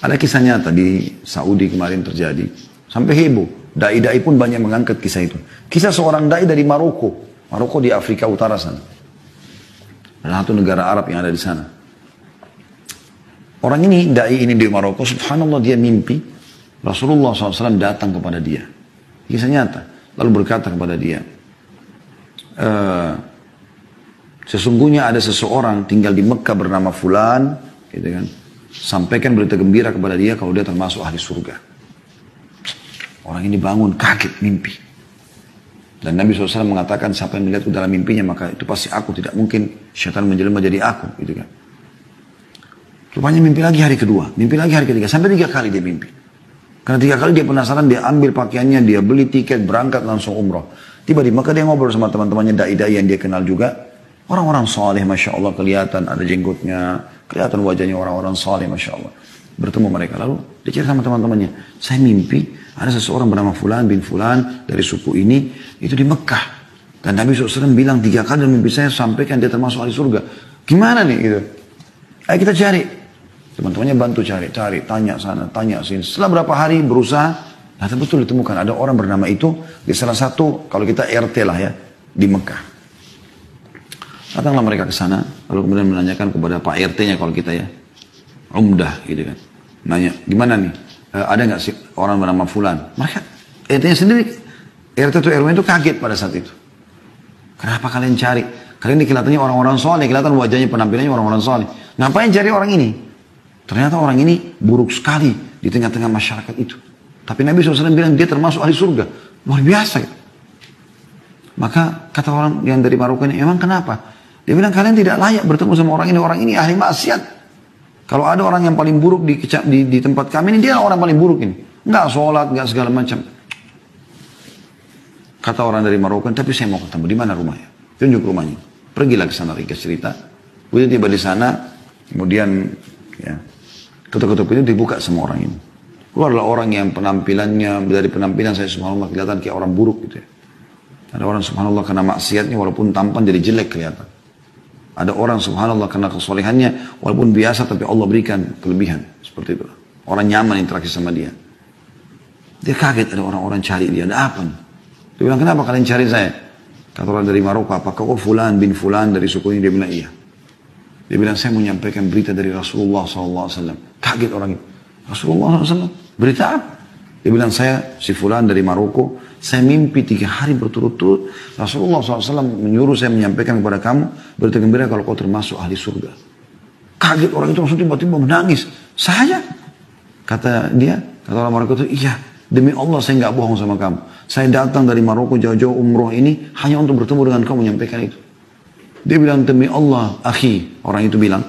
Ada kisah nyata di Saudi kemarin terjadi. Sampai heboh. Dai-dai pun banyak mengangkat kisah itu. Kisah seorang dai dari Maroko. Maroko di Afrika Utara sana. Salah satu negara Arab yang ada di sana. Orang ini, dai ini di Maroko, subhanallah dia mimpi. Rasulullah SAW datang kepada dia. Kisah nyata. Lalu berkata kepada dia, sesungguhnya ada seseorang tinggal di Mekah bernama Fulan, gitu kan. Sampaikan berita gembira kepada dia kalau dia termasuk ahli surga. Orang ini bangun kaget mimpi. Dan Nabi SAW mengatakan siapa yang melihatku dalam mimpinya maka itu pasti aku, tidak mungkin syaitan menjelma jadi aku, gitu kan. Rupanya mimpi lagi hari kedua, mimpi lagi hari ketiga, sampai 3 kali dia mimpi. Karena 3 kali dia penasaran, dia ambil pakaiannya, dia beli tiket, berangkat langsung umroh. Tiba di Mekah dia ngobrol sama teman-temannya dai-dai yang dia kenal juga. Orang-orang saleh, Masya Allah, kelihatan ada jenggotnya, kelihatan wajahnya orang-orang saleh, Masya Allah. Bertemu mereka, lalu dia cerita sama teman-temannya, saya mimpi ada seseorang bernama Fulan bin Fulan dari suku ini, itu di Mekah. Dan Nabi SAW bilang 3 kali dalam mimpi saya sampaikan dia termasuk ahli surga. Gimana nih gitu? Ayo kita cari. Teman-temannya bantu cari, tanya sana, tanya sini. Setelah berapa hari berusaha, nah betul ditemukan ada orang bernama itu di salah satu, kalau kita RT lah ya, di Mekah. Datanglah mereka ke sana, lalu kemudian menanyakan kepada Pak RT-nya kalau kita ya, Umdah gitu kan. Nanya, gimana nih? Ada nggak sih orang bernama Fulan? Mereka, RT-nya sendiri, RT itu RW itu kaget pada saat itu. Kenapa kalian cari? Kalian ini kelihatannya orang-orang soleh, kelihatan wajahnya, penampilannya orang-orang soleh. Ngapain cari orang ini? Ternyata orang ini buruk sekali di tengah-tengah masyarakat itu. Tapi Nabi SAW bilang dia termasuk ahli surga. Luar biasa. Gitu. Maka kata orang yang dari Maroko ini, emang kenapa? Dia bilang kalian tidak layak bertemu sama orang ini. Orang ini ahli maksiat. Kalau ada orang yang paling buruk di tempat kami ini, dia orang paling buruk ini. Enggak sholat, enggak segala macam. Kata orang dari Maroko, tapi saya mau ketemu. Di mana rumahnya? Tunjuk rumahnya. Pergilah ke sana, ringkas cerita. Kemudian tiba di sana, kemudian ya, ketuk-ketuk itu dibuka sama orang ini. Keluarlah orang yang penampilannya, dari penampilan saya subhanallah kelihatan kayak orang buruk gitu ya. Ada orang subhanallah kena maksiatnya walaupun tampan jadi jelek kelihatan. Ada orang subhanallah kena kesolehannya walaupun biasa tapi Allah berikan kelebihan. Seperti itu. Orang nyaman interaksi sama dia. Dia kaget ada orang-orang cari dia. Ada apa nih? Dia bilang kenapa kalian cari saya? Kata orang dari Maroko, apakah kau Fulan bin Fulan dari suku ini? Dia bilang iya. Dia bilang saya mau menyampaikan berita dari Rasulullah SAW. Kaget orang itu. Rasulullah SAW? Berita apa? Dia bilang saya si Fulan dari Maroko. Saya mimpi 3 hari berturut-turut. Rasulullah SAW menyuruh saya menyampaikan kepada kamu berita gembira kalau kau termasuk ahli surga. Kaget orang itu langsung tiba-tiba menangis. Saya? Kata dia, kata orang Maroko itu, iya. Demi Allah saya nggak bohong sama kamu. Saya datang dari Maroko jauh-jauh umroh ini hanya untuk bertemu dengan kamu menyampaikan itu. Dia bilang demi Allah, akhi, orang itu bilang,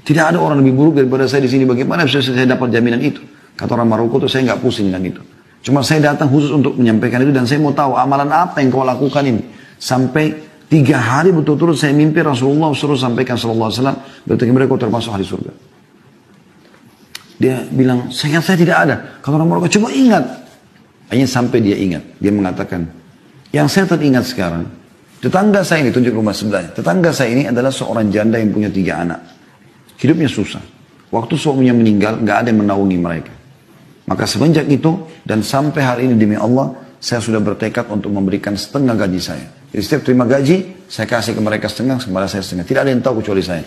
tidak ada orang lebih buruk daripada saya di sini. Bagaimana bisa saya dapat jaminan itu? Kata orang Maroko itu saya nggak pusing dengan itu. Cuma saya datang khusus untuk menyampaikan itu dan saya mau tahu amalan apa yang kau lakukan ini. Sampai 3 hari betul-betul saya mimpi Rasulullah suruh sampaikan sallallahu alaihi wasallam berarti mereka termasuk ahli surga. Dia bilang, saya tidak ada. Kata orang Maroko, coba ingat. Hanya sampai dia ingat. Dia mengatakan, yang saya teringat sekarang, tetangga saya ini, tunjuk rumah sebelahnya. Tetangga saya ini adalah seorang janda yang punya 3 anak. Hidupnya susah. Waktu suaminya meninggal, nggak ada yang menaungi mereka. Maka semenjak itu, dan sampai hari ini demi Allah, saya sudah bertekad untuk memberikan setengah gaji saya. Jadi setiap terima gaji, saya kasih ke mereka setengah, kepada saya setengah. Tidak ada yang tahu kecuali saya.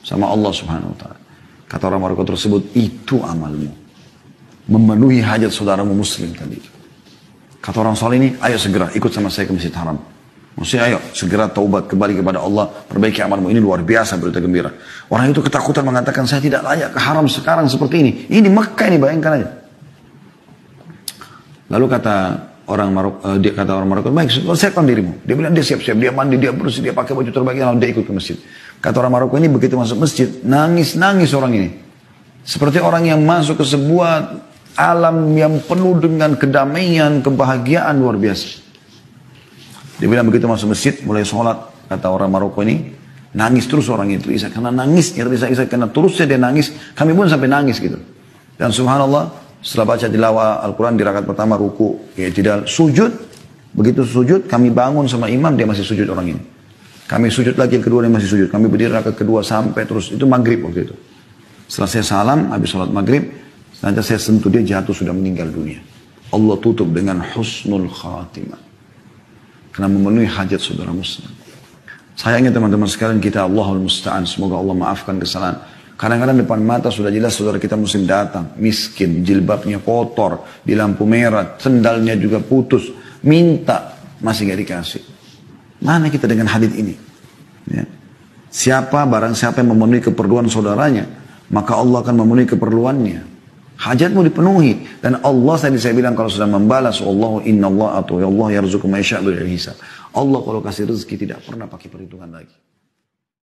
Sama Allah subhanahu wa ta'ala. Kata orang Maroko tersebut, itu amalmu. Memenuhi hajat saudaramu muslim tadi. Kata orang soleh ini, ayo segera ikut sama saya ke Masjid Haram. Maksudnya ayo segera taubat kembali kepada Allah, perbaiki amalmu. Ini luar biasa berita gembira. Orang itu ketakutan mengatakan saya tidak layak ke haram sekarang seperti ini. Ini di Mekah ini, bayangkan aja. Lalu kata orang Maroko, baik selesaikan dirimu. Dia bilang dia siap-siap, dia mandi, dia bersih, dia pakai baju terbaik, lalu dia ikut ke masjid. Kata orang Maroko ini begitu masuk masjid, nangis-nangis orang ini. Seperti orang yang masuk ke sebuah alam yang penuh dengan kedamaian, kebahagiaan luar biasa. Dia bilang begitu masuk masjid, mulai sholat, kata orang Maroko ini, nangis terus orang itu. Karena nangisnya, karena terusnya dia nangis, kami pun sampai nangis gitu. Dan subhanallah, setelah baca tilawah Al-Quran di rakaat pertama ruku, ya tidak sujud, begitu sujud, kami bangun sama imam, dia masih sujud orang ini. Kami sujud lagi yang kedua, dia masih sujud. Kami berdiri rakaat kedua sampai terus, itu maghrib waktu itu. Setelah saya salam, habis sholat maghrib, Nanti saya sentuh dia jatuh sudah meninggal dunia. Allah tutup dengan husnul khatimah. Karena memenuhi hajat saudara muslim. Sayangnya teman-teman sekalian kita Allahul Musta'an. Semoga Allah maafkan kesalahan. Kadang-kadang depan mata sudah jelas saudara kita muslim datang. Miskin, jilbabnya kotor, di lampu merah, sendalnya juga putus. Minta, masih gak dikasih. Mana kita dengan hadits ini? Ya. Barang siapa yang memenuhi keperluan saudaranya, maka Allah akan memenuhi keperluannya. Hajatmu dipenuhi. Dan Allah tadi saya bilang kalau sudah membalas, Allahu inna Allah atau Allah yarzuqu man yasha'u bighairi hisab. Allah kalau kasih rezeki tidak pernah pakai perhitungan lagi.